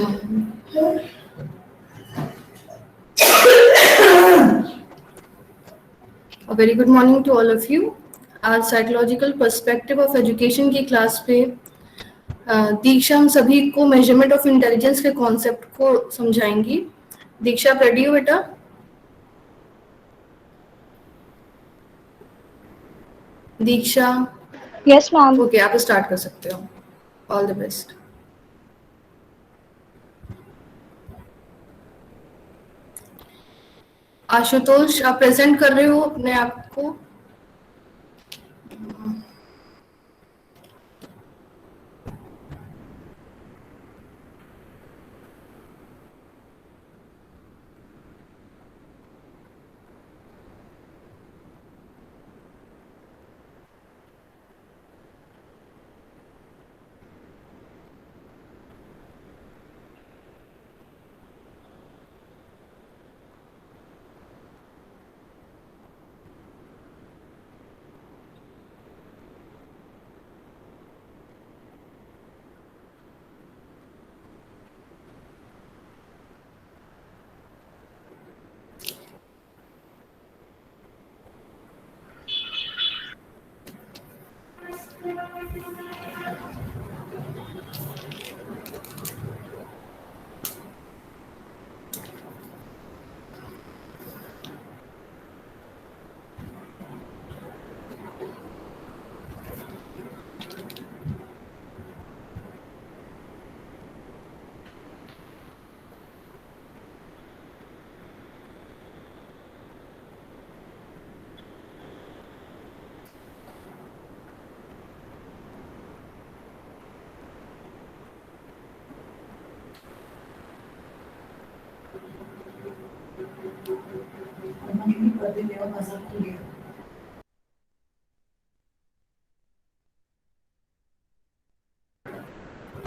A very good morning to all of you. आज psychological perspective of education की class पे दीक्षा हम सभी को मेजरमेंट ऑफ इंटेलिजेंस के कॉन्सेप्ट को समझाएंगी. दीक्षा, आप रेडी हो बेटा? दीक्षा? Yes ma'am. ओके, आप स्टार्ट कर सकते हो. All the best. आशुतोष, आप प्रेजेंट कर रहे हो अपने आप को?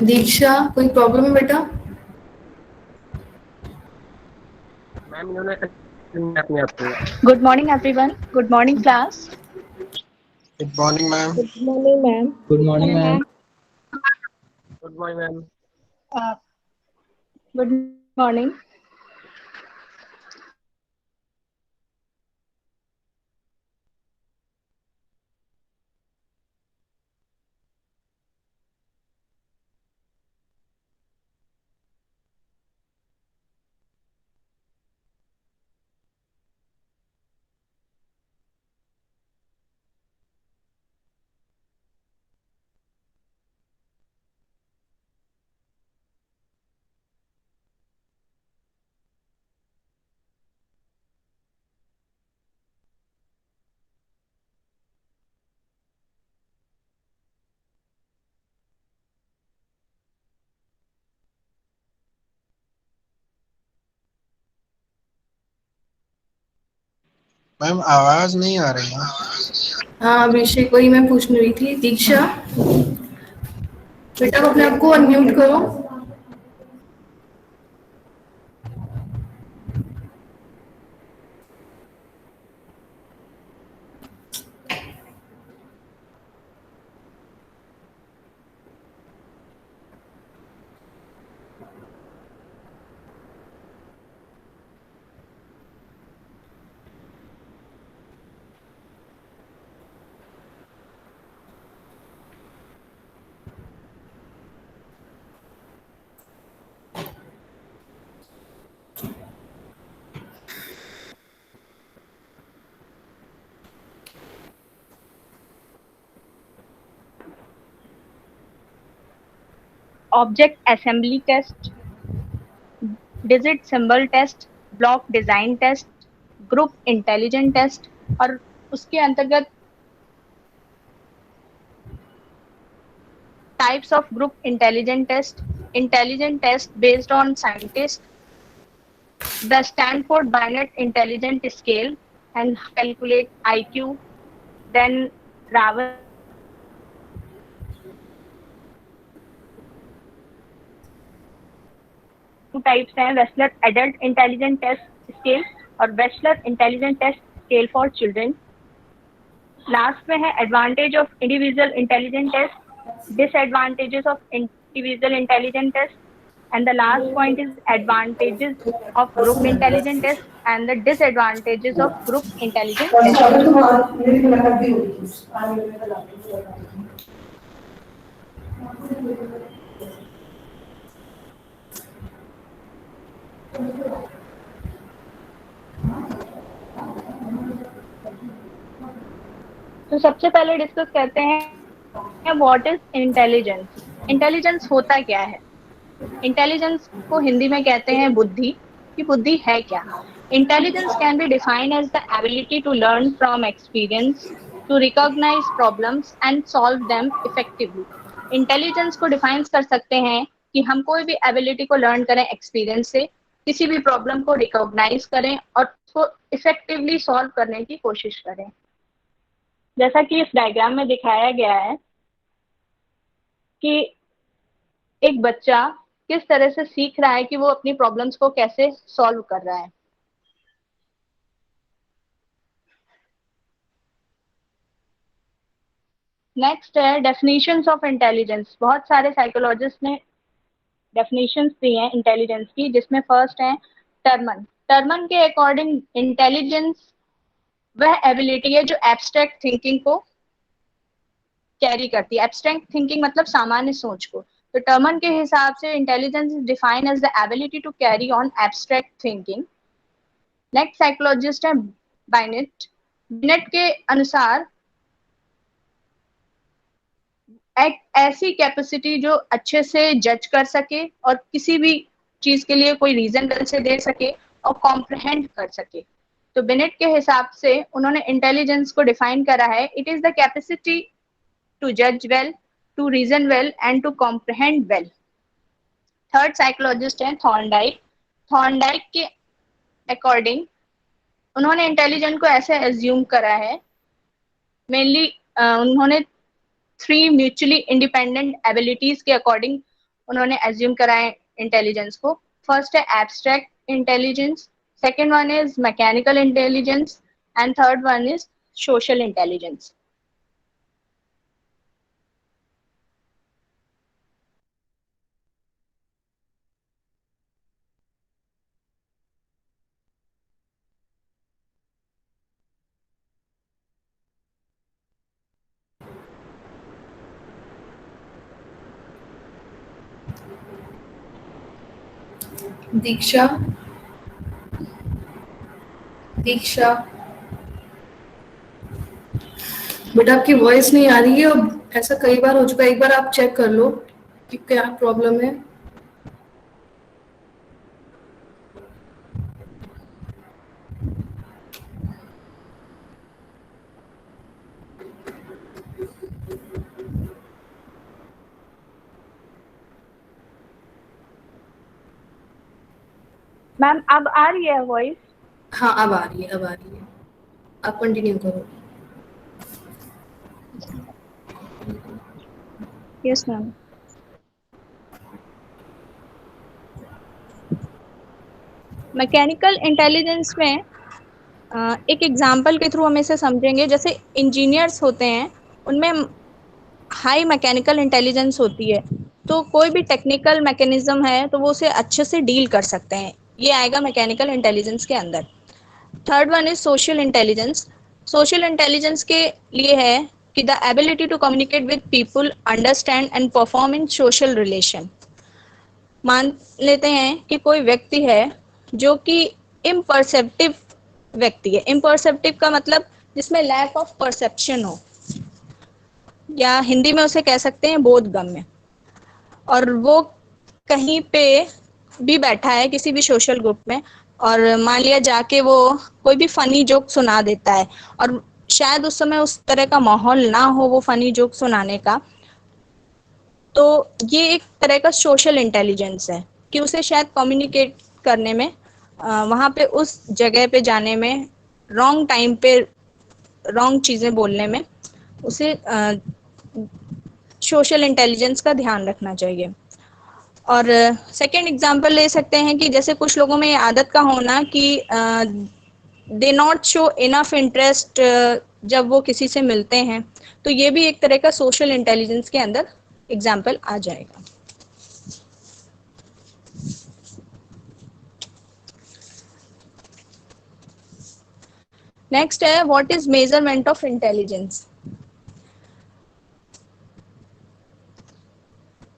दीक्षा, कोई प्रॉब्लम है बेटा? मैम इन्होंने अपने आप को. Good morning everyone. Good morning class. Good morning ma'am. Good morning ma'am. Good morning, ma'am. Good morning ma'am. Good morning. Ma'am आवाज नहीं आ रही है. हाँ, अभिषेक, वही मैं पूछने रही थी. दीक्षा, बेटा अपने आप को अनम्यूट करो. Object assembly test, digit symbol test, block design test, group intelligence test और उसके अंतर्गत types of group intelligence test based on scientists, the Stanford Binet Intelligence Scale and calculate IQ, then Ravel two types हैं Wechsler adult intelligence test scale और Wechsler intelligence test scale for children. Last में है advantage of individual intelligence test, disadvantages of individual intelligence test, And the last point is advantages of group intelligence test and the disadvantages of group intelligence test. तो सबसे पहले discuss करते हैं what is intelligence. Intelligence होता क्या है? Intelligence को हिंदी में कहते हैं बुद्धि। कि बुद्धि है क्या? Intelligence can be defined as the ability to learn from experience, to recognise problems and solve them effectively. Intelligence को डिफाइन कर सकते हैं कि हम कोई भी एबिलिटी को लर्न करें एक्सपीरियंस से, किसी भी प्रॉब्लम को रिकॉग्नाइज करें और उसको इफेक्टिवली सॉल्व करने की कोशिश करें। जैसा कि इस डायग्राम में दिखाया गया है कि एक बच्चा किस तरह से सीख रहा है कि वो अपनी प्रॉब्लम्स को कैसे सॉल्व कर रहा है। नेक्स्ट है डेफिनेशंस ऑफ इंटेलिजेंस। बहुत सारे साइकोलॉजिस्ट ने डेफिनेशंस दी हैं इंटेलिजेंस की, जिसमें फर्स्ट है टर्मन। टर्मन के अकॉर्डिंग इंटेलिजेंस वह एबिलिटी है जो एब्स्ट्रैक्ट थिंकिंग को कैरी करती है। एब्स्ट्रैक्ट थिंकिंग मतलब सामान्य सोच को। तो टर्मन के हिसाब से intelligence is defined as the ability to carry on abstract thinking. Next psychologist है बाइनेट। बिनेट के अनुसार एक ऐसी कैपेसिटी जो अच्छे से जज कर सके और किसी भी चीज के लिए कोई रीजन से दे सके और कॉम्प्रहेंड कर सके। तो बिनेट के हिसाब से उन्होंने इंटेलिजेंस को डिफाइन करा है, it is the capacity to judge well, to reason well and to comprehend well. Third psychologist है थॉर्नडाइक। थॉर्नडाइक के अकॉर्डिंग उन्होंने इंटेलिजेंट को ऐसे एज्यूम करा है, मेनली उन्होंने 3 म्यूचुअली इंडिपेंडेंट एबिलिटीज के अकॉर्डिंग उन्होंने एज्यूम करा है इंटेलिजेंस को। फर्स्ट है abstract intelligence, second one is mechanical intelligence and third one is social intelligence. Diksha, Diksha बेटा आपकी वॉइस नहीं आ रही है और ऐसा कई बार हो चुका है। एक बार आप चेक कर लो कि क्या प्रॉब्लम है। मैम अब आ रही है वॉइस? हाँ अब आ रही है, अब आ रही है। आप कंटिन्यू करो। Yes ma'am. मैकेनिकल इंटेलिजेंस में एक एग्जांपल के थ्रू हम इसे समझेंगे। जैसे इंजीनियर्स होते हैं, उनमें हाई मैकेनिकल इंटेलिजेंस होती है, तो कोई भी टेक्निकल मैकेनिज्म है तो वो उसे अच्छे से डील कर सकते हैं। ये आएगा मैकेनिकल इंटेलिजेंस के अंदर। Third one is social intelligence. Social intelligence के लिए है कि the ability to communicate with people, understand and perform in social relation. मान लेते हैं कि कोई व्यक्ति है जो कि इम्परसेप्टिव व्यक्ति है। इम्परसेप्टिव का मतलब जिसमें लैक ऑफ परसेप्शन हो, या हिंदी में उसे कह सकते हैं बोधगम्य। और वो कहीं पे भी बैठा है किसी भी सोशल ग्रुप में, और मान लिया जाके वो कोई भी फनी जोक सुना देता है, और शायद उस समय उस तरह का माहौल ना हो वो फनी जोक सुनाने का, तो ये एक तरह का सोशल इंटेलिजेंस है कि उसे शायद कम्युनिकेट करने में, वहाँ पे उस जगह पे जाने में, रॉन्ग टाइम पे रॉन्ग चीज़ें बोलने में उसे सोशल इंटेलिजेंस का ध्यान रखना चाहिए। और सेकेंड एग्जांपल ले सकते हैं कि जैसे कुछ लोगों में ये आदत का होना कि they not show enough interest जब वो किसी से मिलते हैं, तो ये भी एक तरह का सोशल इंटेलिजेंस के अंदर एग्जाम्पल आ जाएगा। नेक्स्ट है what is measurement of intelligence.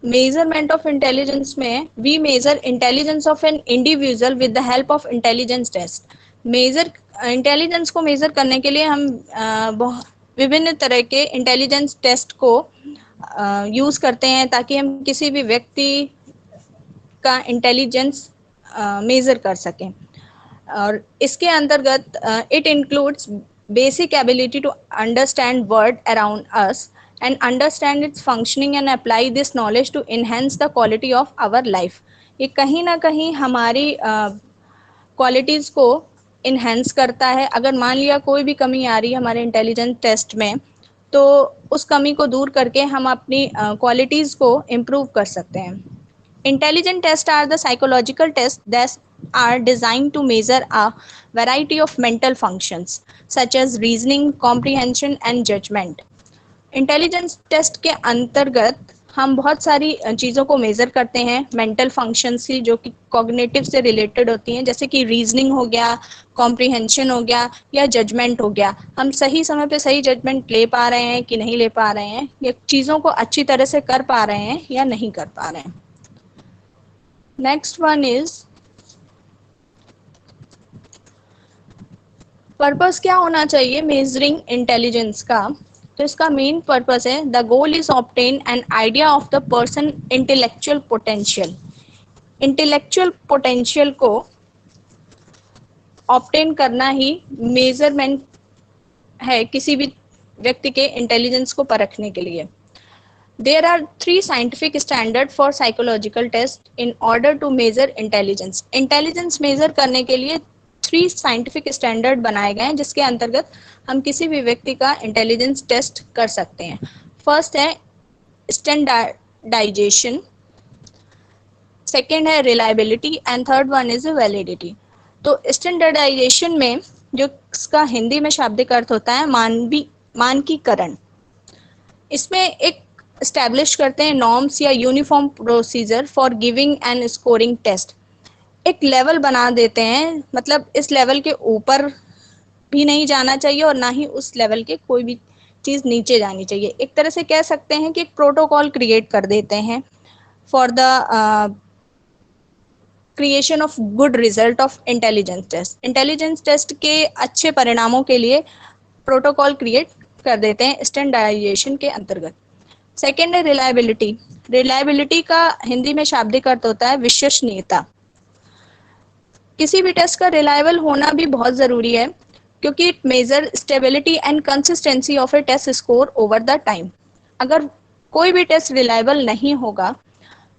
Measurement of intelligence में we measure intelligence of an individual with the help of intelligence test. Measure intelligence को मेजर करने के लिए हम विभिन्न तरह के इंटेलिजेंस टेस्ट को यूज करते हैं ताकि हम किसी भी व्यक्ति का इंटेलिजेंस मेजर कर सकें। और इसके अंतर्गत it includes basic ability to understand world around us and understand its functioning and apply this knowledge to enhance the quality of our life। ये कहीं ना कहीं हमारी क्वालिटीज़ को इन्हेंस करता है। अगर मान लिया कोई भी कमी आ रही है हमारे इंटेलिजेंस टेस्ट में, तो उस कमी को दूर करके हम अपनी क्वालिटीज़ को इम्प्रूव कर सकते हैं। Intelligent test are the psychological test that are designed to measure a variety of mental functions such as reasoning, comprehension and judgment। Intelligence test के अंतर्गत हम बहुत सारी चीज़ों को मेज़र करते हैं मेंटल फंक्शंस की, जो कि कॉग्निटिव से रिलेटेड होती हैं, जैसे कि रीजनिंग हो गया, कॉम्प्रिहेंशन हो गया या जजमेंट हो गया। हम सही समय पे सही जजमेंट ले पा रहे हैं कि नहीं ले पा रहे हैं, या चीज़ों को अच्छी तरह से कर पा रहे हैं या नहीं कर पा रहे हैं। नेक्स्ट वन इज पर्पस क्या होना चाहिए मेजरिंग इंटेलिजेंस का। तो इसका मेन पर्पस है the goal is obtain an idea of the person intellectual potential. Intellectual potential को ऑब्टेन करना ही मेजरमेंट है किसी भी व्यक्ति के इंटेलिजेंस को परखने के लिए। There are 3 scientific standard for psychological test in order to measure intelligence. Intelligence measure करने के लिए 3 साइंटिफिक स्टैंडर्ड बनाए गए हैं जिसके अंतर्गत हम किसी भी व्यक्ति का इंटेलिजेंस टेस्ट कर सकते हैं। फर्स्ट है स्टैंडर्डाइजेशन, सेकेंड है reliability and third one is validity. तो स्टैंडर्डाइजेशन में जो इसका हिंदी में शाब्दिक अर्थ होता है मानकीकरण, इसमें एक एस्टैब्लिश करते हैं नॉर्म्स या uniform procedure for giving and scoring test. एक लेवल बना देते हैं, मतलब इस लेवल के ऊपर भी नहीं जाना चाहिए और ना ही उस लेवल के कोई भी चीज़ नीचे जानी चाहिए। एक तरह से कह सकते हैं कि एक प्रोटोकॉल क्रिएट कर देते हैं for the creation of good result of intelligence test. Intelligence test के अच्छे परिणामों के लिए प्रोटोकॉल क्रिएट कर देते हैं स्टैंडर्डाइजेशन के अंतर्गत। सेकेंड है रिलायबिलिटी। रिलायबिलिटी का हिंदी में शाब्दिक अर्थ होता है विश्वसनीयता। किसी भी टेस्ट का रिलायबल होना भी बहुत ज़रूरी है क्योंकि it measure stability and consistency of a test score over the time. अगर कोई भी टेस्ट रिलायबल नहीं होगा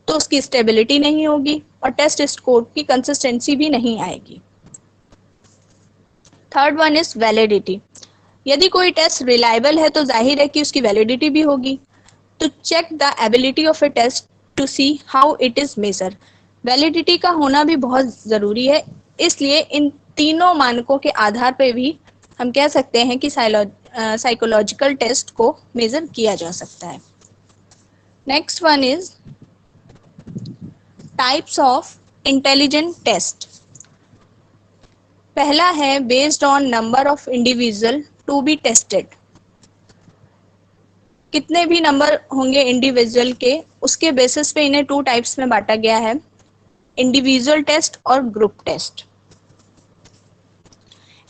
तो उसकी स्टेबिलिटी नहीं होगी और टेस्ट स्कोर की कंसिस्टेंसी भी नहीं आएगी। Third one is validity. यदि कोई टेस्ट रिलायबल है तो जाहिर है कि उसकी वैलिडिटी भी होगी। तो check the ability of a test to see how it is measure. Validity का होना भी बहुत ज़रूरी है, इसलिए इन तीनों मानकों के आधार पर भी हम कह सकते हैं कि साइकोलॉजिकल टेस्ट को मेजर किया जा सकता है। Next one is types of intelligent test. पहला है based on number of individual to be tested. कितने भी नंबर होंगे इंडिविजुअल के, उसके बेसिस पे इन्हें 2 टाइप्स में बांटा गया है, इंडिविजुअल टेस्ट और ग्रुप टेस्ट।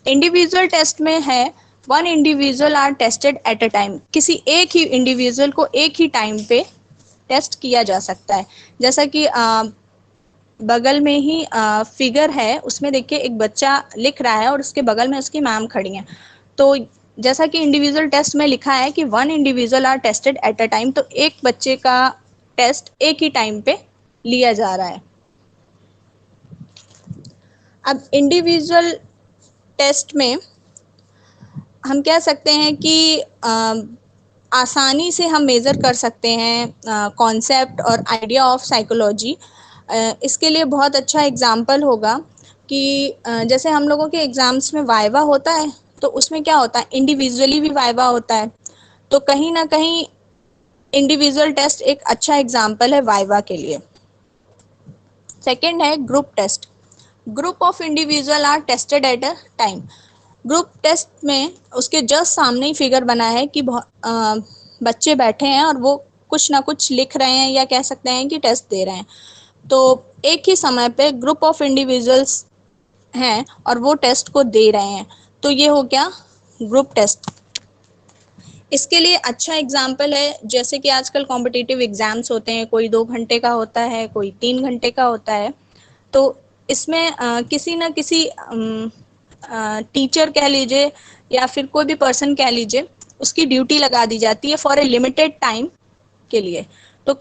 इंडिविजुअल टेस्ट में है 1 individual are tested at a time. किसी एक ही इंडिविजुअल को एक ही टाइम पे टेस्ट किया जा सकता है। जैसा कि बगल में ही फिगर है, उसमें देखिए एक बच्चा लिख रहा है और उसके बगल में उसकी मैम खड़ी हैं। तो जैसा कि इंडिविजुअल टेस्ट में लिखा है कि 1 individual are tested at a time, तो एक बच्चे का टेस्ट एक ही टाइम पे लिया जा रहा है। अब इंडिविजुअल टेस्ट में हम कह सकते हैं कि आसानी से हम मेज़र कर सकते हैं कॉन्सेप्ट और आइडिया ऑफ साइकोलॉजी। इसके लिए बहुत अच्छा एग्जाम्पल होगा कि जैसे हम लोगों के एग्ज़ाम्स में वाइवा होता है, तो उसमें क्या होता है, इंडिविजुअली भी वाइवा होता है। तो कहीं ना कहीं इंडिविजुअल टेस्ट एक अच्छा एग्जाम्पल है वाइवा के लिए। सेकेंड है group test. Group of individual are tested at a time. Group test में उसके जस्ट सामने ही फिगर बना है कि बच्चे बैठे हैं और वो कुछ ना कुछ लिख रहे हैं या कह सकते हैं कि टेस्ट दे रहे हैं। तो एक ही समय पे ग्रुप ऑफ इंडिविजुअल्स हैं और वो टेस्ट को दे रहे हैं, तो ये हो गया ग्रुप टेस्ट। इसके लिए अच्छा एग्जाम्पल है, जैसे कि आजकल कॉम्पिटिटिव एग्जाम्स होते हैं, कोई 2 घंटे का होता है, कोई 3 घंटे का होता है। तो इसमें किसी न किसी टीचर कह लीजिए या फिर कोई भी पर्सन कह लीजिए, उसकी ड्यूटी लगा दी जाती है फॉर ए लिमिटेड टाइम के लिए। तो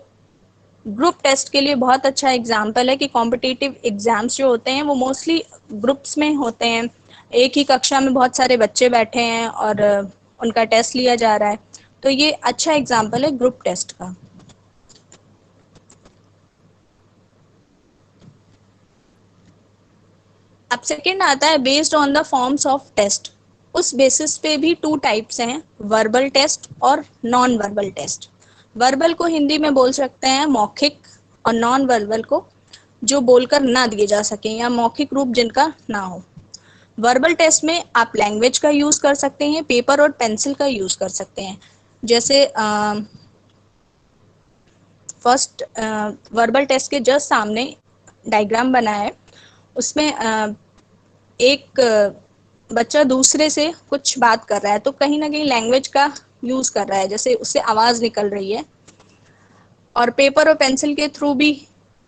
ग्रुप टेस्ट के लिए बहुत अच्छा एग्जाम्पल है कि कॉम्पिटिटिव एग्जाम्स जो होते हैं वो मोस्टली ग्रुप्स में होते हैं। एक ही कक्षा में बहुत सारे बच्चे बैठे हैं और उनका टेस्ट लिया जा रहा है, तो ये अच्छा एग्जाम्पल है ग्रुप टेस्ट का। अब सेकेंड आता है based on the forms of test. उस बेसिस पे भी 2 टाइप्स हैं, वर्बल टेस्ट और नॉन वर्बल टेस्ट। वर्बल को हिंदी में बोल सकते हैं मौखिक, और नॉन वर्बल को जो बोलकर ना दिए जा सके या मौखिक रूप जिनका ना हो। वर्बल टेस्ट में आप लैंग्वेज का यूज कर सकते हैं, पेपर और पेंसिल का यूज कर सकते हैं। जैसे फर्स्ट वर्बल टेस्ट के जस्ट सामने डायग्राम बना है, उसमें एक बच्चा दूसरे से कुछ बात कर रहा है, तो कहीं ना कहीं लैंग्वेज का यूज कर रहा है, जैसे उससे आवाज निकल रही है। और पेपर और पेंसिल के थ्रू भी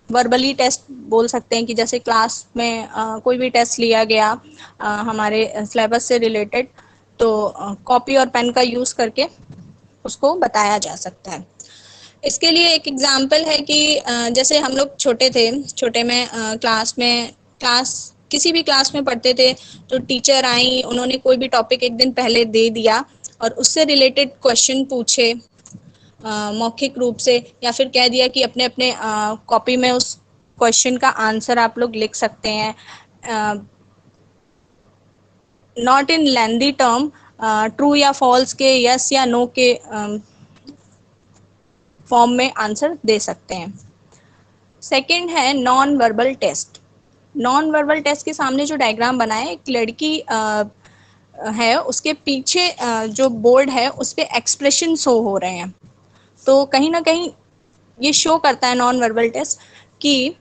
वर्बली टेस्ट बोल सकते हैं कि जैसे क्लास में कोई भी टेस्ट लिया गया हमारे सिलेबस से रिलेटेड, तो कॉपी और पेन का यूज करके उसको बताया जा सकता है। इसके लिए एक एग्जाम्पल है कि जैसे हम लोग छोटे थे, छोटे में क्लास किसी भी क्लास में पढ़ते थे, तो टीचर आई, उन्होंने कोई भी टॉपिक एक दिन पहले दे दिया और उससे रिलेटेड क्वेश्चन पूछे मौखिक रूप से, या फिर कह दिया कि अपने अपने कॉपी में उस क्वेश्चन का आंसर आप लोग लिख सकते हैं, not in lengthy term, true या फॉल्स के, यस या नो के फॉर्म में आंसर दे सकते हैं। सेकंड है non verbal test. Non verbal test के सामने जो डायग्राम बना है, एक लड़की है, उसके पीछे जो बोर्ड है उस पे एक्सप्रेशन शो हो रहे हैं। तो कहीं ना कहीं ये शो करता है नॉन वर्बल टेस्ट कि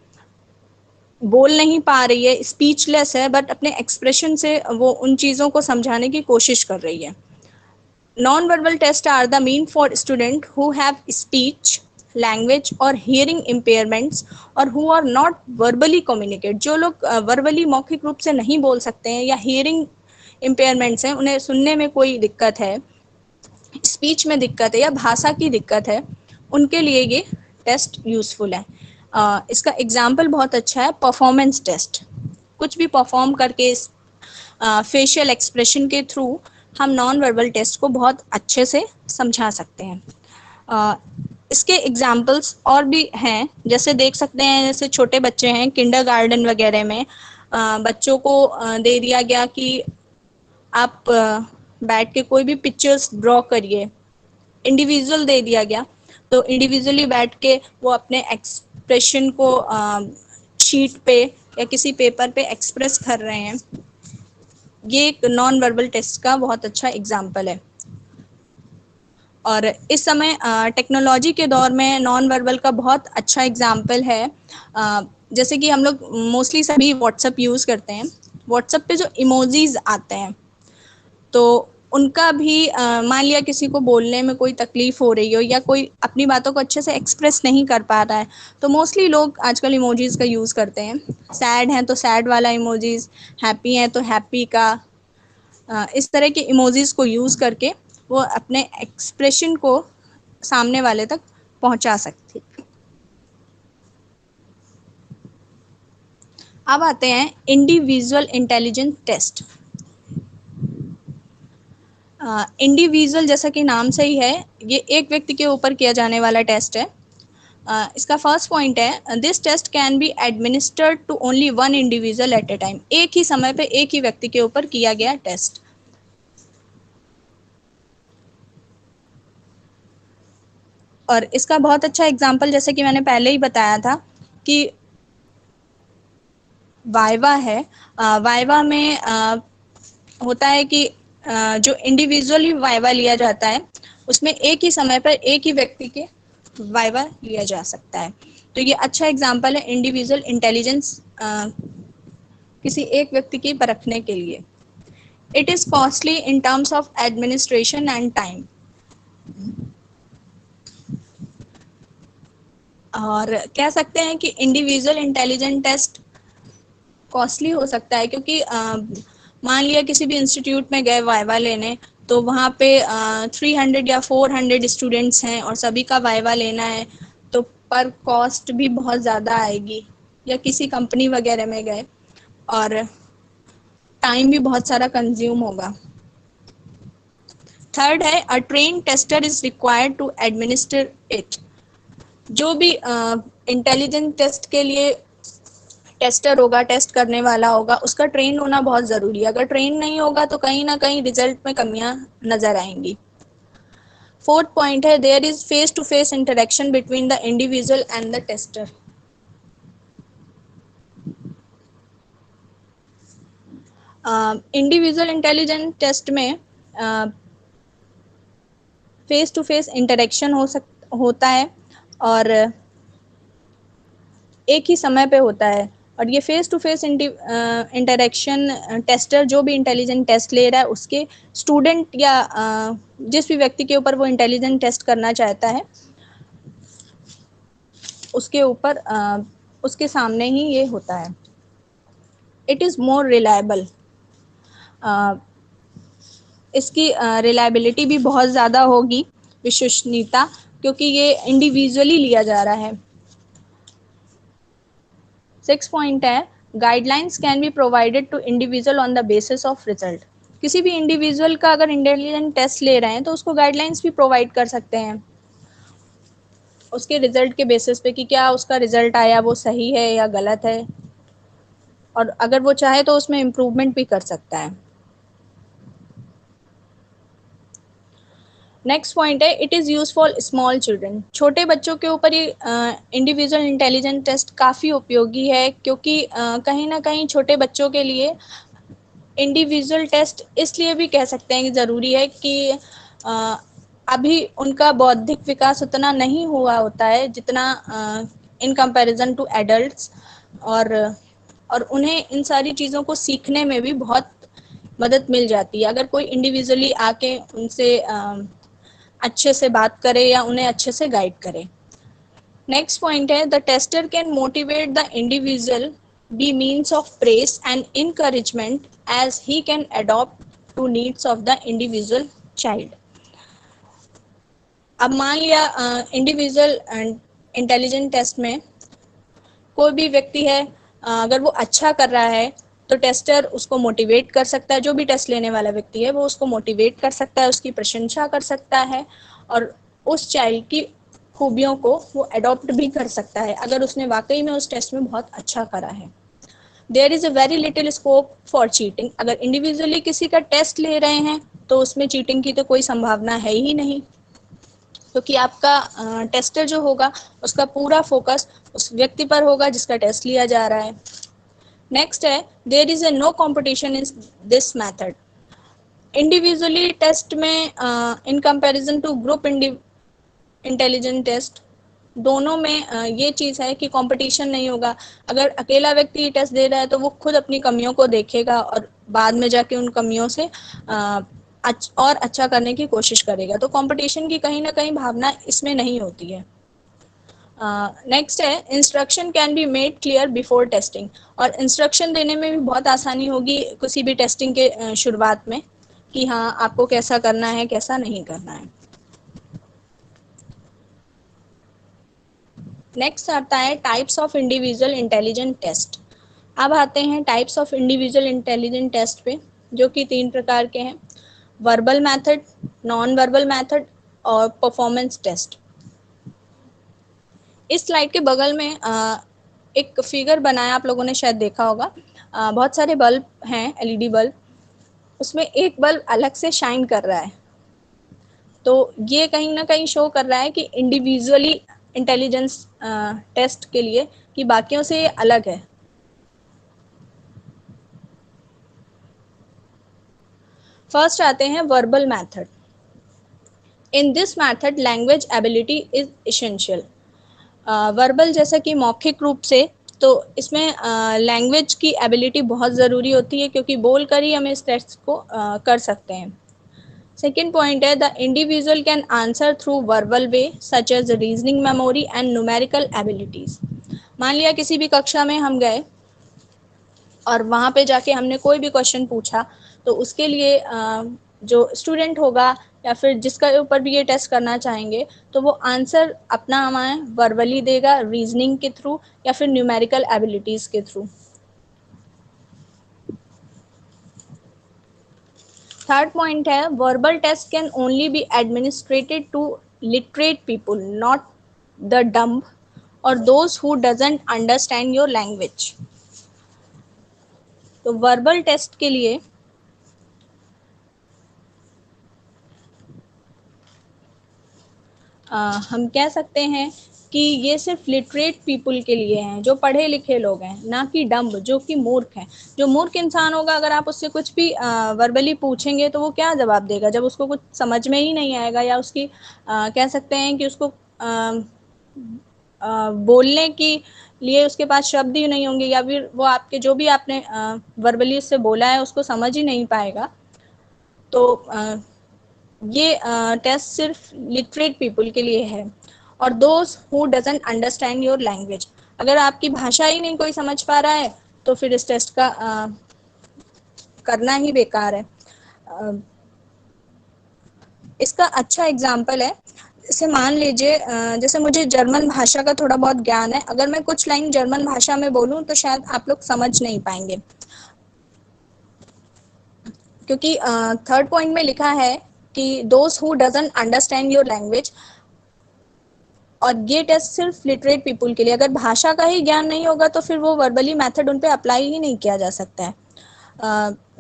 बोल नहीं पा रही है, स्पीचलेस है, बट अपने एक्सप्रेशन से वो उन चीज़ों को समझाने की कोशिश कर रही है। Non-verbal tests are the mean for students who have speech, language और hearing impairments और who are not verbally communicate। जो लोग verbally मौखिक रूप से नहीं बोल सकते हैं या hearing impairments हैं, उन्हें सुनने में कोई दिक्कत है, स्पीच में दिक्कत है या भाषा की दिक्कत है, उनके लिए ये टेस्ट यूजफुल है। इसका एग्जाम्पल बहुत अच्छा है, परफॉर्मेंस टेस्ट। कुछ भी परफॉर्म करके फेशियल एक्सप्रेशन के थ्रू हम नॉन वर्बल टेस्ट को बहुत अच्छे से समझा सकते हैं। इसके एग्जाम्पल्स और भी हैं, जैसे देख सकते हैं, जैसे छोटे बच्चे हैं किंडरगार्टन वगैरह में, बच्चों को दे दिया गया कि आप बैठ के कोई भी पिक्चर्स ड्रॉ करिए, इंडिविजुअल दे दिया गया, तो इंडिविजुअली बैठ के वो अपने एक्सप्रेशन को शीट पे या किसी पेपर पे एक्सप्रेस कर रहे हैं। ये एक नॉन वर्बल टेस्ट का बहुत अच्छा एग्जाम्पल है। और इस समय टेक्नोलॉजी के दौर में नॉन वर्बल का बहुत अच्छा एग्जाम्पल है। जैसे कि हम लोग मोस्टली सभी व्हाट्सएप यूज़ करते हैं, व्हाट्सएप पे जो इमोजीज आते हैं, तो उनका भी मान लिया किसी को बोलने में कोई तकलीफ हो रही हो या कोई अपनी बातों को अच्छे से एक्सप्रेस नहीं कर पा रहा है, तो मोस्टली लोग आजकल इमोजीज का यूज़ करते हैं। सैड हैं तो सैड वाला इमोजीज, हैप्पी हैं तो हैप्पी का, इस तरह के इमोजीज को यूज़ करके वो अपने एक्सप्रेशन को सामने वाले तक पहुंचा सकते। अब आते हैं इंडिविजुअल इंटेलिजेंस टेस्ट। इंडिविजुअल जैसा कि नाम से ही है, ये एक व्यक्ति के ऊपर किया जाने वाला टेस्ट है। इसका फर्स्ट पॉइंट है, this test can be administered to only one individual at a time. एक ही समय पे एक ही व्यक्ति के ऊपर किया गया टेस्ट। और इसका बहुत अच्छा एग्जाम्पल, जैसे कि मैंने पहले ही बताया था कि वाइवा है। वाइवा में होता है कि जो इंडिविजुअली वाइवा लिया जाता है उसमें एक ही समय पर एक ही व्यक्ति के वाइवा लिया जा सकता है। तो ये अच्छा एग्जाम्पल है इंडिविजुअल इंटेलिजेंस किसी एक व्यक्ति की परखने के लिए। It is costly in terms of administration and time. और कह सकते हैं कि इंडिविजुअल इंटेलिजेंट टेस्ट कॉस्टली हो सकता है क्योंकि मान लिया किसी भी इंस्टीट्यूट में गए वाइवा लेने, तो वहाँ पे 300 या 400 स्टूडेंट्स हैं और सभी का वाइवा लेना है, तो पर कॉस्ट भी बहुत ज़्यादा आएगी। या किसी कंपनी वगैरह में गए और टाइम भी बहुत सारा कंज्यूम होगा। थर्ड है a train tester is required to administer it. जो भी इंटेलिजेंट टेस्ट के लिए टेस्टर होगा, टेस्ट करने वाला होगा, उसका ट्रेन होना बहुत ज़रूरी है। अगर ट्रेन नहीं होगा तो कहीं ना कहीं रिजल्ट में कमियां नज़र आएंगी। फोर्थ पॉइंट है there is face to face interaction between the individual and the tester. Individual intelligent test में फेस टू फेस इंटरेक्शन होता है और एक ही समय पे होता है। और ये face to face interaction tester जो भी इंटेलिजेंट टेस्ट ले रहा है उसके स्टूडेंट या जिस भी व्यक्ति के ऊपर वो इंटेलिजेंट टेस्ट करना चाहता है उसके ऊपर उसके सामने ही ये होता है। It is more reliable. इसकी रिलायबिलिटी भी बहुत ज़्यादा होगी, विश्वसनीयता, क्योंकि ये इंडिविजुअली लिया जा रहा है। 6 पॉइंट है guidelines can be provided to individual on the basis of result. किसी भी इंडिविजुअल का अगर इंटेलिजेंट टेस्ट ले रहे हैं तो उसको गाइडलाइंस भी प्रोवाइड कर सकते हैं उसके रिजल्ट के बेसिस पे कि क्या उसका रिजल्ट आया वो सही है या गलत है, और अगर वो चाहे तो उसमें इम्प्रूवमेंट भी कर सकता है। नेक्स्ट पॉइंट है it is use for small children. छोटे बच्चों के ऊपर ये इंडिविजुअल इंटेलिजेंट टेस्ट काफ़ी उपयोगी है क्योंकि कहीं ना कहीं छोटे बच्चों के लिए इंडिविजुअल टेस्ट इसलिए भी कह सकते हैं कि ज़रूरी है कि अभी उनका बौद्धिक विकास उतना नहीं हुआ होता है जितना इन कंपैरिजन टू एडल्ट्स, और उन्हें इन सारी चीज़ों को सीखने में भी बहुत मदद मिल जाती है अगर कोई इंडिविजुअली आके उनसे अच्छे से बात करे या उन्हें अच्छे से गाइड करे। नेक्स्ट पॉइंट है the tester can motivate the individual by means of praise and encouragement as he can adopt to needs of the individual child. अब मान लिया इंडिविजुअल इंटेलिजेंट टेस्ट में कोई भी व्यक्ति है, अगर वो अच्छा कर रहा है तो टेस्टर उसको मोटिवेट कर सकता है। जो भी टेस्ट लेने वाला व्यक्ति है वो उसको मोटिवेट कर सकता है, उसकी प्रशंसा कर सकता है और उस चाइल्ड की खूबियों को वो अडॉप्ट भी कर सकता है अगर उसने वाकई में उस टेस्ट में बहुत अच्छा करा है। There is a very little scope for cheating. अगर इंडिविजुअली किसी का टेस्ट ले रहे हैं तो उसमें चीटिंग की तो कोई संभावना है ही नहीं, क्योंकि आपका टेस्टर जो होगा उसका पूरा फोकस उस व्यक्ति पर होगा जिसका टेस्ट लिया जा रहा है। नेक्स्ट है there is a no competition in this method. Individually test में in comparison to group intelligent test दोनों में ये चीज़ है कि कंपटीशन नहीं होगा। अगर अकेला व्यक्ति टेस्ट दे रहा है तो वो खुद अपनी कमियों को देखेगा और बाद में जाके उन कमियों से और अच्छा करने की कोशिश करेगा, तो कंपटीशन की कहीं ना कहीं भावना इसमें नहीं होती है। नेक्स्ट है instruction can be made clear before testing. और इंस्ट्रक्शन देने में भी बहुत आसानी होगी किसी भी टेस्टिंग के शुरुआत में कि हाँ आपको कैसा करना है कैसा नहीं करना है। नेक्स्ट आता है types of individual intelligent test. अब आते हैं types of individual intelligent test पे, जो कि 3 प्रकार के हैं: verbal method, non verbal method और परफॉर्मेंस टेस्ट। इस स्लाइड के बगल में एक फिगर बनाया, आप लोगों ने शायद देखा होगा। बहुत सारे बल्ब हैं, एलईडी बल्ब, उसमें एक बल्ब अलग से शाइन कर रहा है, तो ये कहीं ना कहीं शो कर रहा है कि इंडिविजुअली इंटेलिजेंस टेस्ट के लिए कि बाकियों से ये अलग है। फर्स्ट आते हैं verbal method. In this method language ability is essential. Verbal जैसा कि मौखिक रूप से, तो इसमें लैंग्वेज की एबिलिटी बहुत ज़रूरी होती है, क्योंकि बोल कर ही हम इस टेस्ट को कर सकते हैं। सेकेंड पॉइंट है the individual can answer through verbal way such as reasoning memory and numerical abilities. मान लिया किसी भी कक्षा में हम गए और वहाँ पे जाके हमने कोई भी क्वेश्चन पूछा, तो उसके लिए जो स्टूडेंट होगा या फिर जिसका ऊपर भी ये टेस्ट करना चाहेंगे, तो वो आंसर अपना हमारे वर्बली देगा, रीजनिंग के थ्रू या फिर न्यूमेरिकल एबिलिटीज़ के थ्रू। थर्ड पॉइंट है verbal test can only be administered to literate people, not the dumb और those who doesn't understand your language. तो वर्बल टेस्ट के लिए हम कह सकते हैं कि ये सिर्फ लिटरेट पीपल के लिए हैं, जो पढ़े लिखे लोग हैं, ना कि डम्ब जो कि मूर्ख हैं। जो मूर्ख इंसान होगा, अगर आप उससे कुछ भी वर्बली पूछेंगे तो वो क्या जवाब देगा, जब उसको कुछ समझ में ही नहीं आएगा, या उसकी कह सकते हैं कि उसको बोलने के लिए उसके पास शब्द ही नहीं होंगे, या फिर वो आपके जो भी आपने वर्बली उससे बोला है उसको समझ ही नहीं पाएगा। तो ये टेस्ट सिर्फ लिटरेट पीपल के लिए है। और those who doesn't understand your language, अगर आपकी भाषा ही नहीं कोई समझ पा रहा है तो फिर इस टेस्ट का करना ही बेकार है। इसका अच्छा एग्जाम्पल है, जैसे मान लीजिए जैसे मुझे जर्मन भाषा का थोड़ा बहुत ज्ञान है, अगर मैं कुछ लाइन जर्मन भाषा में बोलूं तो शायद आप लोग समझ नहीं पाएंगे, क्योंकि थर्ड पॉइंट में लिखा है कि those who doesn't understand your language, और ये टेस्ट सिर्फ लिटरेट पीपल के लिए। अगर भाषा का ही ज्ञान नहीं होगा तो फिर वो वर्बली मेथड उन पे अप्लाई ही नहीं किया जा सकता है।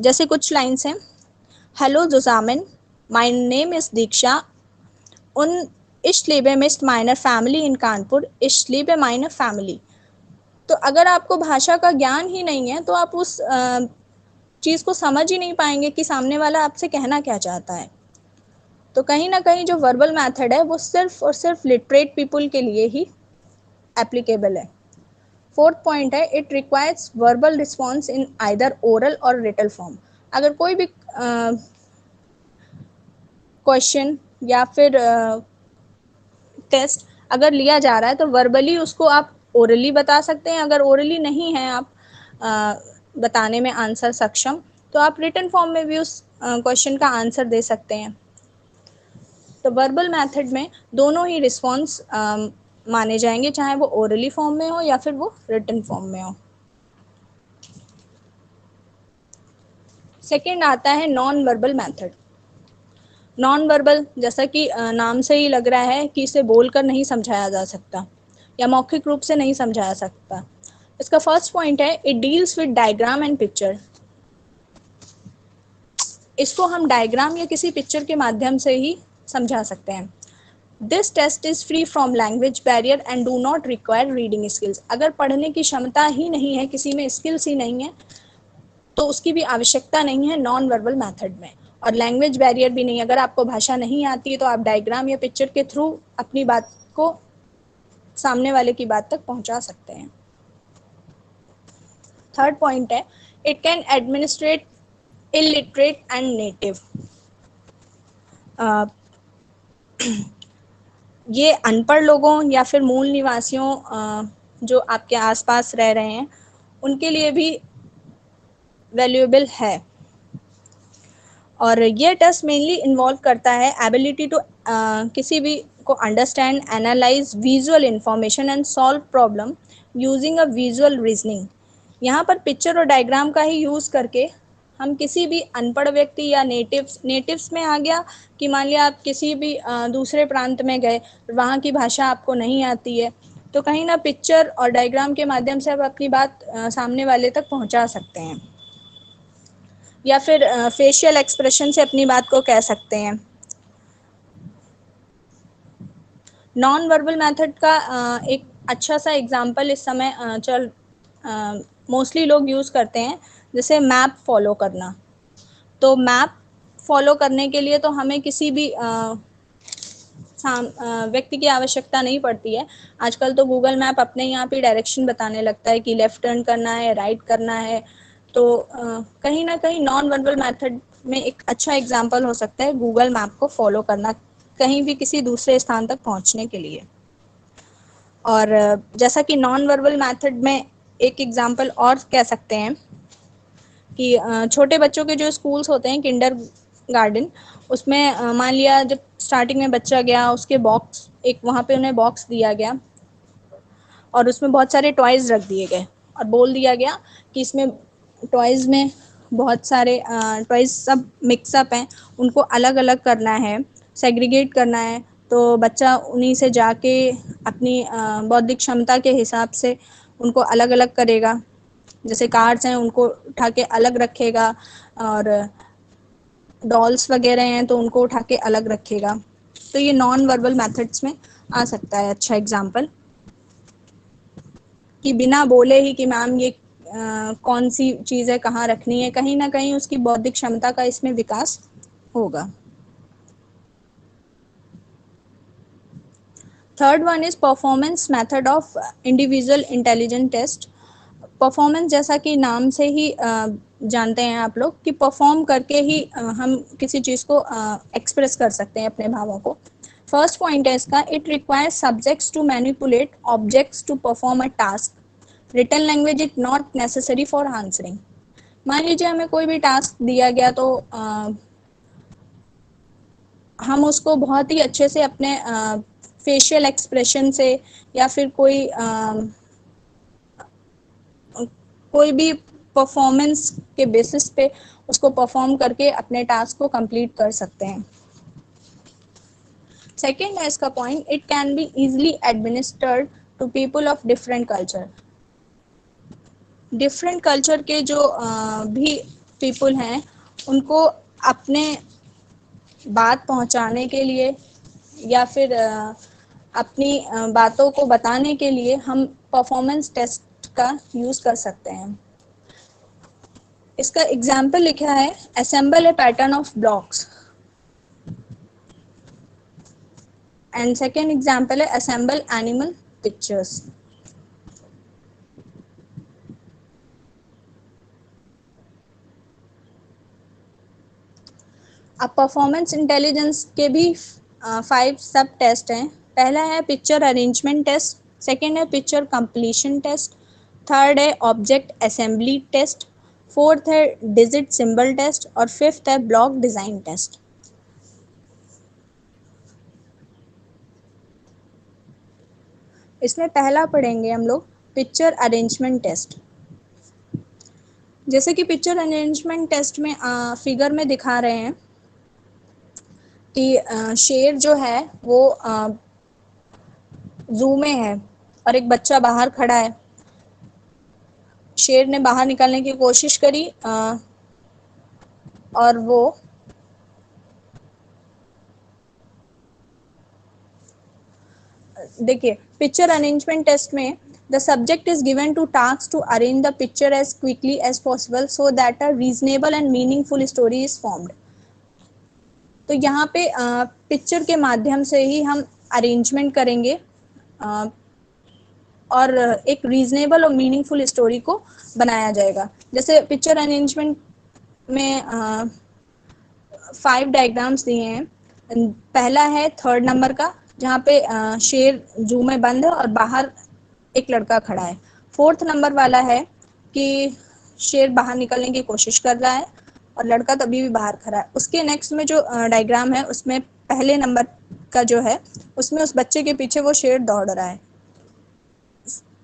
जैसे कुछ लाइन्स हैं, हेलो जुजामिन, माय नेम इज दीक्षा, उन ich lebe mit meiner Family in Kanpur, ich lebe meine Family। तो अगर आपको भाषा का ज्ञान ही नहीं है तो आप उस चीज़ को समझ ही नहीं पाएंगे कि सामने वाला आपसे कहना क्या चाहता है। तो कहीं ना कहीं जो वर्बल मेथड है वो सिर्फ और सिर्फ लिटरेट पीपल के लिए ही एप्लीकेबल है। फोर्थ पॉइंट है it requires verbal response in either oral और रिटन फॉर्म। अगर कोई भी क्वेश्चन या फिर टेस्ट अगर लिया जा रहा है तो वर्बली उसको आप ओरली बता सकते हैं, अगर ओरली नहीं है आप बताने में आंसर सक्षम, तो आप रिटन फॉर्म में भी उस क्वेश्चन का आंसर दे सकते हैं। तो वर्बल मेथड में दोनों ही रिस्पॉन्स माने जाएंगे, चाहे वो ओरली फॉर्म में हो या फिर वो रिटन फॉर्म में हो। सेकेंड आता है non verbal method. Non verbal जैसा कि नाम से ही लग रहा है कि इसे बोलकर नहीं समझाया जा सकता या मौखिक रूप से नहीं समझाया सकता। इसका फर्स्ट पॉइंट है it deals with diagram and picture. इसको हम डायग्राम या किसी पिक्चर के माध्यम से ही समझा सकते हैं। This test is free from language barrier and do not require reading skills. अगर पढ़ने की क्षमता ही नहीं है, किसी में स्किल्स ही नहीं है, तो उसकी भी आवश्यकता नहीं है नॉन वर्बल मेथड में, और लैंग्वेज बैरियर भी नहीं। अगर आपको भाषा नहीं आती है तो आप डायग्राम या पिक्चर के थ्रू अपनी बात को सामने वाले की बात तक पहुंचा सकते हैं। थर्ड पॉइंट है it can administrate illiterate and native. ये अनपढ़ लोगों या फिर मूल निवासियों जो आपके आसपास रह रहे हैं उनके लिए भी वैल्यूएबल है। और ये टेस्ट मेनली इन्वॉल्व करता है एबिलिटी टू किसी भी को understand, analyse visual information and solve problem using a visual reasoning. यहाँ पर पिक्चर और डायग्राम का ही यूज़ करके हम किसी भी अनपढ़ व्यक्ति या नेटिव्स में आ गया कि मान लिया आप किसी भी दूसरे प्रांत में गए, वहाँ की भाषा आपको नहीं आती है, तो कहीं ना पिक्चर और डायग्राम के माध्यम से आप अपनी बात सामने वाले तक पहुँचा सकते हैं, या फिर फेशियल एक्सप्रेशन से अपनी बात को कह सकते हैं। नॉन वर्बल मेथड का एक अच्छा सा एग्जांपल इस समय मोस्टली लोग यूज़ करते हैं, जैसे मैप फॉलो करना। तो मैप फॉलो करने के लिए तो हमें किसी भी व्यक्ति की आवश्यकता नहीं पड़ती है। आजकल तो गूगल मैप अपने यहाँ पे डायरेक्शन बताने लगता है कि लेफ्ट टर्न करना है, राइट करना है। तो कहीं ना कहीं नॉन वर्बल मेथड में एक अच्छा एग्जाम्पल हो सकता है गूगल मैप को फॉलो करना कहीं भी किसी दूसरे स्थान तक पहुँचने के लिए। और जैसा कि नॉन वर्बल मेथड में एक एग्जाम्पल और कह सकते हैं कि छोटे बच्चों के जो स्कूल्स होते हैं किंडर गार्डन, उसमें मान लिया जब स्टार्टिंग में बच्चा गया, उसके बॉक्स एक वहाँ पे उन्हें बॉक्स दिया गया और उसमें बहुत सारे टॉयज़ रख दिए गए और बोल दिया गया कि इसमें टॉयज़ में बहुत सारे टॉयज़ सब मिक्सअप हैं, उनको अलग अलग करना है, सेग्रीगेट करना है। तो बच्चा उन्हीं से जाके अपनी बौद्धिक क्षमता के हिसाब से उनको अलग अलग करेगा। जैसे कार्ड्स हैं उनको उठा के अलग रखेगा और डॉल्स वगैरह हैं तो उनको उठा के अलग रखेगा। तो ये नॉन वर्बल मेथड्स में आ सकता है अच्छा एग्जाम्पल, कि बिना बोले ही कि मैम ये कौन सी चीज़ है, कहाँ रखनी है, कहीं ना कहीं उसकी बौद्धिक क्षमता का इसमें विकास होगा। Third one is performance method of individual intelligent test. Performance जैसा कि नाम से ही जानते हैं आप लोग कि परफॉर्म करके ही हम किसी चीज़ को एक्सप्रेस कर सकते हैं अपने भावों को। फर्स्ट पॉइंट है इसका, it requires subjects to manipulate objects to perform a task. Written language is not necessary for answering. मान लीजिए हमें कोई भी टास्क दिया गया तो हम उसको बहुत ही अच्छे से अपने फेशियल एक्सप्रेशन से या फिर कोई भी परफॉर्मेंस के बेसिस पे उसको परफॉर्म करके अपने टास्क को कंप्लीट कर सकते हैं। सेकेंड है इसका point, it can be easily administered to people of different culture. Different culture के जो भी पीपल हैं उनको अपने बात पहुंचाने के लिए या फिर अपनी बातों को बताने के लिए हम परफॉर्मेंस टेस्ट का यूज़ कर सकते हैं। इसका एग्जाम्पल लिखा है, assemble A pattern of blocks. And second example है असेंबल एनिमल पिक्चर्स। अब परफॉर्मेंस इंटेलिजेंस के भी 5 सब टेस्ट हैं। पहला है पिक्चर अरेंजमेंट टेस्ट, सेकेंड है पिक्चर कंप्लीशन टेस्ट, थर्ड है ऑब्जेक्ट असेंबली टेस्ट, फोर्थ है डिजिट सिंबल टेस्ट और फिफ्थ है ब्लॉक डिज़ाइन टेस्ट। इसमें पहला पढ़ेंगे हम लोग पिक्चर अरेंजमेंट टेस्ट। जैसे कि पिक्चर अरेंजमेंट टेस्ट में फिगर में दिखा रहे हैं कि शेर जो है वो जू में है और एक बच्चा बाहर खड़ा है। शेर ने बाहर निकलने की कोशिश करी और वो देखिए पिक्चर अरेंजमेंट टेस्ट में the subject is given to task to arrange the picture as quickly as possible so that a reasonable and meaningful story is formed. तो यहाँ पे पिक्चर के माध्यम से ही हम अरेंजमेंट करेंगे और एक रीजनेबल और मीनिंगफुल स्टोरी को बनाया जाएगा। जैसे पिक्चर अरेंजमेंट में 5 डायग्राम्स दिए हैं। पहला है थर्ड नंबर का, जहाँ पे शेर जू में बंद है और बाहर एक लड़का खड़ा है। फोर्थ नंबर वाला है कि शेर बाहर निकलने की कोशिश कर रहा है और लड़का तभी भी बाहर खड़ा है। उसके नेक्स्ट में जो डायग्राम है उसमें पहले नंबर का जो है उसमें उस बच्चे के पीछे वो शेर दौड़ रहा है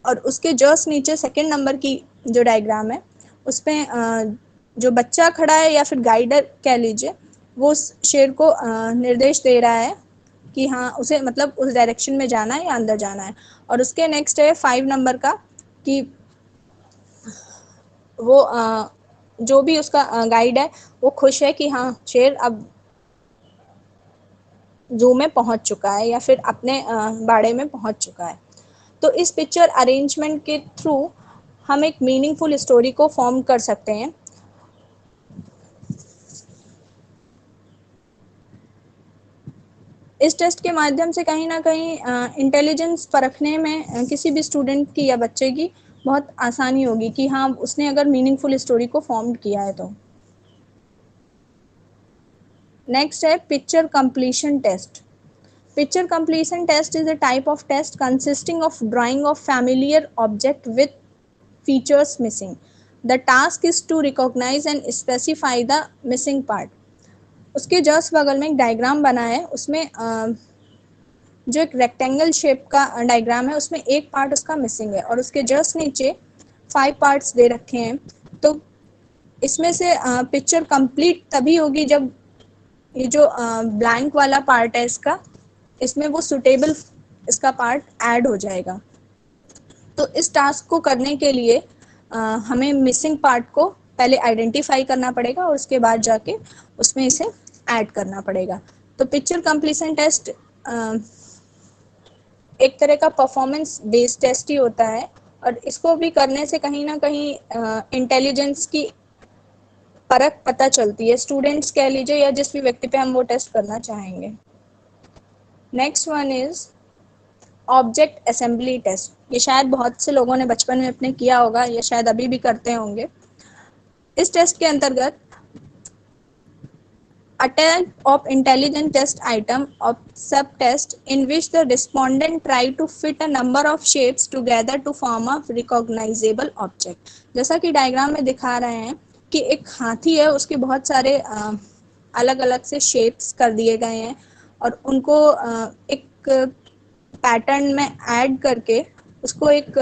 और उसके जस्ट नीचे सेकंड नंबर की जो डायग्राम है उसमें जो बच्चा खड़ा है या फिर गाइडर कह लीजिए, वो उस शेर को निर्देश दे रहा है कि हाँ उसे मतलब उस डायरेक्शन में जाना है या अंदर जाना है। और उसके नेक्स्ट है 5 नंबर का कि वो जो भी उसका गाइड है वो खुश है कि हाँ शेर अब जू में पहुंच चुका है या फिर अपने बाड़े में पहुंच चुका है। तो इस पिक्चर अरेंजमेंट के थ्रू हम एक मीनिंगफुल स्टोरी को फॉर्म कर सकते हैं। इस टेस्ट के माध्यम से कहीं ना कहीं इंटेलिजेंस परखने में किसी भी स्टूडेंट की या बच्चे की बहुत आसानी होगी कि हाँ उसने अगर मीनिंगफुल स्टोरी को फॉर्म किया है तो। नेक्स्ट है picture completion test. Picture completion test is a type of test consisting of drawing of familiar object with features missing. The task is to recognize and specify the missing part. उसके just बगल में एक diagram बना है, उसमें जो एक rectangle shape का डायग्राम है उसमें एक पार्ट उसका मिसिंग है और उसके जस्ट नीचे 5 पार्ट्स दे रखे हैं। तो इसमें से पिक्चर कंप्लीट तभी होगी जब ये जो ब्लैंक वाला पार्ट है इसका, इसमें वो सुटेबल इसका पार्ट ऐड हो जाएगा। तो इस टास्क को करने के लिए हमें मिसिंग पार्ट को पहले आइडेंटिफाई करना पड़ेगा और उसके बाद जाके उसमें इसे ऐड करना पड़ेगा। तो पिक्चर कंप्लीशन टेस्ट एक तरह का परफॉर्मेंस बेस्ड टेस्ट ही होता है और इसको भी करने से कहीं ना कहीं इंटेलिजेंस की परख पता चलती है, स्टूडेंट्स कह लीजिए या जिस भी व्यक्ति पे हम वो टेस्ट करना चाहेंगे। Next one is object assembly test. ये शायद बहुत से लोगों ने बचपन में अपने किया होगा या शायद अभी भी करते होंगे। इस टेस्ट के अंतर्गत a type of intelligent test item of subtest in which the respondent try to fit a number of shapes together to form a recognizable object। जैसा कि डायग्राम में दिखा रहे हैं कि एक हाथी है, उसके बहुत सारे अलग अलग से शेप्स कर दिए गए हैं और उनको एक पैटर्न में ऐड करके उसको एक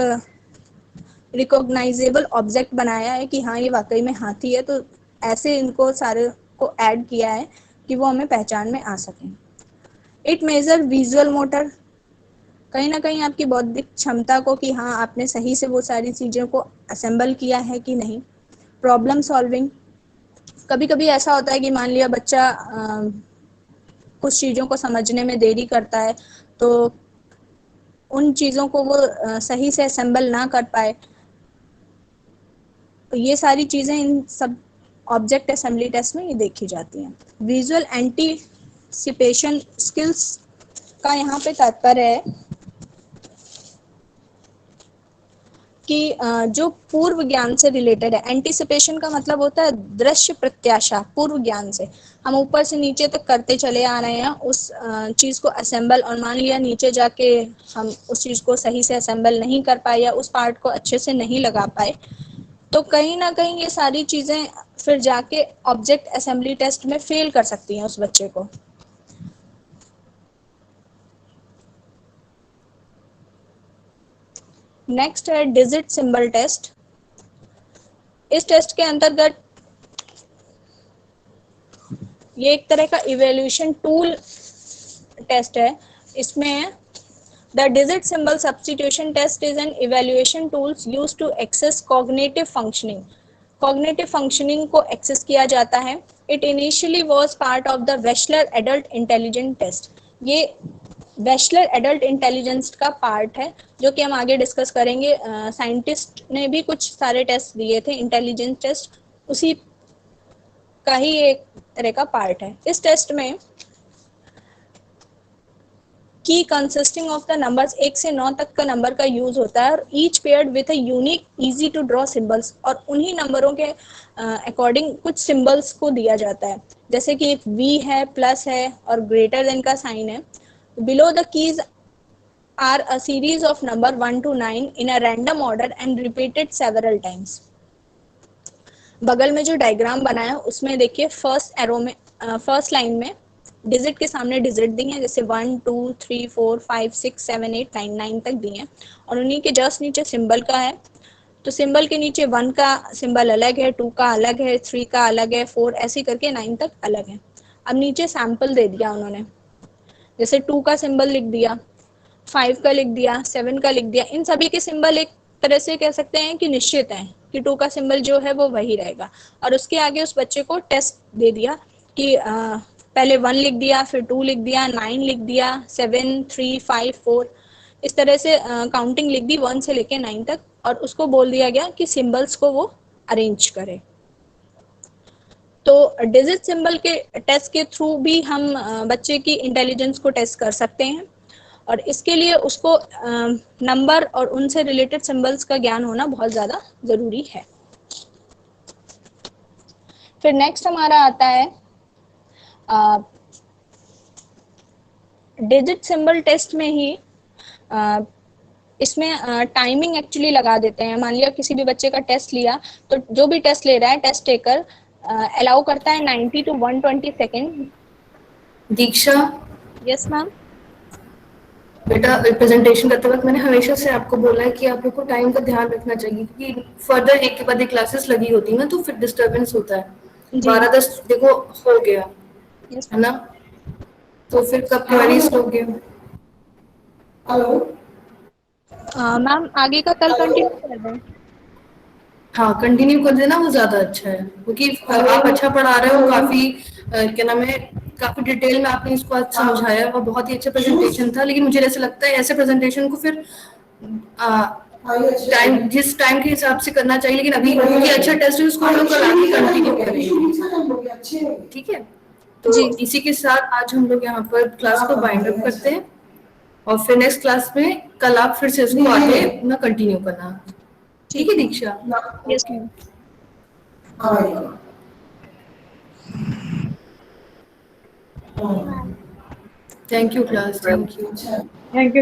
रिकॉग्नाइजेबल ऑब्जेक्ट बनाया है कि हाँ ये वाकई में हाथी है। तो ऐसे इनको सारे को ऐड किया है कि वो हमें पहचान में आ सकें। इट मेजर विजुअल मोटर, कहीं ना कहीं आपकी बौद्धिक क्षमता को कि हाँ आपने सही से वो सारी चीज़ों को असेंबल किया है कि नहीं। प्रॉब्लम सॉल्विंग, कभी कभी ऐसा होता है कि मान लिया बच्चा कुछ चीज़ों को समझने में देरी करता है तो उन चीज़ों को वो सही से असेंबल ना कर पाए। तो ये सारी चीज़ें इन सब ऑब्जेक्ट असेंबली टेस्ट में ये देखी जाती हैं। विजुअल एंटीसिपेशन स्किल्स का यहाँ पे तात्पर्य है कि जो पूर्व ज्ञान से रिलेटेड है। एंटीसिपेशन का मतलब होता है दृश्य प्रत्याशा, पूर्व ज्ञान से हम ऊपर से नीचे तक करते चले आ रहे हैं उस चीज़ को असेंबल, और मान लिया नीचे जाके हम उस चीज़ को सही से असेंबल नहीं कर पाए या उस पार्ट को अच्छे से नहीं लगा पाए, तो कहीं ना कहीं ये सारी चीज़ें फिर जाके ऑब्जेक्ट असेंबली टेस्ट में फेल कर सकती हैं उस बच्चे को। नेक्स्ट है डिजिट सिंबल टेस्ट। इस टेस्ट के अंतर्गत ये एक तरह का इवैल्यूएशन टूल टेस्ट है। इसमें the digit symbol substitution test is an evaluation tools used to access cognitive functioning. Cognitive functioning को एक्सेस किया जाता है। It initially was part of the Wechsler adult intelligence test. ये वेशलर एडल्ट इंटेलिजेंस का part है जो कि हम आगे डिस्कस करेंगे। साइंटिस्ट ने भी कुछ सारे टेस्ट दिए थे इंटेलिजेंस टेस्ट, उसी का ही एक तरह का पार्ट है। इस टेस्ट में की कंसिस्टिंग ऑफ द नंबर्स 1 से 9 तक का नंबर का यूज होता है और each paired with a unique easy to draw symbols, और उन्हीं नंबरों के अकॉर्डिंग कुछ सिंबल्स को दिया जाता है। जैसे कि वी है, प्लस है और ग्रेटर देन का साइन है। Below the keys are a series of number 1 to 9 in a random order and repeated several times. बगल में जो डायग्राम बनाया उसमें देखिए फर्स्ट एरो में फर्स्ट लाइन में डिजिट के सामने डिजिट दी हैं, जैसे 1 2 3 4 5 6 7 8 9 9 तक दी हैं, और उन्हीं के जस्ट नीचे सिंबल का है। तो सिंबल के नीचे 1 का सिंबल अलग है, 2 का अलग है, 3 का अलग है, 4 ऐसे करके 9 तक अलग है। अब नीचे सैंपल दे दिया उन्होंने, जैसे 2 का सिंबल लिख दिया, 5 का लिख दिया, 7 का लिख दिया। इन सभी के सिंबल एक तरह से कह सकते हैं कि निश्चित है कि 2 का सिंबल जो है वो वही रहेगा, और उसके आगे उस बच्चे को टेस्ट दे दिया कि पहले 1 लिख दिया, फिर 2 लिख दिया, 9 लिख दिया, 7 3 5 4 इस तरह से काउंटिंग लिख दी 1 से लेके 9 तक, और उसको बोल दिया गया कि सिंबल्स को वो अरेंज करे। तो डिजिट सिंबल के टेस्ट के थ्रू भी हम बच्चे की इंटेलिजेंस को टेस्ट कर सकते हैं, और इसके लिए उसको नंबर और उनसे रिलेटेड सिंबल्स का ज्ञान होना बहुत ज़्यादा ज़रूरी है। फिर नेक्स्ट हमारा आता है डिजिट सिंबल टेस्ट में ही इसमें टाइमिंग एक्चुअली लगा देते हैं। मान लिया किसी भी बच्चे का टेस्ट लिया, तो जो भी टेस्ट ले रहा है टेस्ट टेकर अलाउ करता है 90 to 120 second. Diksha, yes ma'am. बेटा प्रेजेंटेशन करते वक्त मैंने हमेशा से आपको बोला है कि आप लोग को टाइम का ध्यान रखना चाहिए, क्योंकि फर्दर एक के बाद एक क्लासेस लगी होती है ना, तो फिर डिस्टर्बेंस होता है। 12-10 देखो हो गया yes, है ना, तो फिर कब क्वेरीज लोगे? हेलो मैम आगे का कल कंटिन्यू कर दें। हाँ, कंटिन्यू कर देना, वो ज्यादा अच्छा है, क्योंकि आप अच्छा पढ़ा रहे हो, काफी क्या नाम है, काफी डिटेल में आपने इसको आज समझाया और बहुत ही अच्छा प्रेजेंटेशन था। लेकिन मुझे ऐसा लगता है ऐसे प्रेजेंटेशन को फिर टाइम, जिस टाइम के हिसाब से करना चाहिए, लेकिन अभी क्योंकि अच्छा टेस्ट है उसको हम लोग कल आगे कंटिन्यू करेंगे, ठीक है? तो जी। इसी के साथ आज हम लोग यहाँ पर क्लास को बाइंड अप करते हैं, और फिर नेक्स्ट क्लास में कल आप फिर से इसको आगे ना कंटिन्यू करना, ठीक है Diksha? Yes ma'am. Thank you class, thank you. Thank you.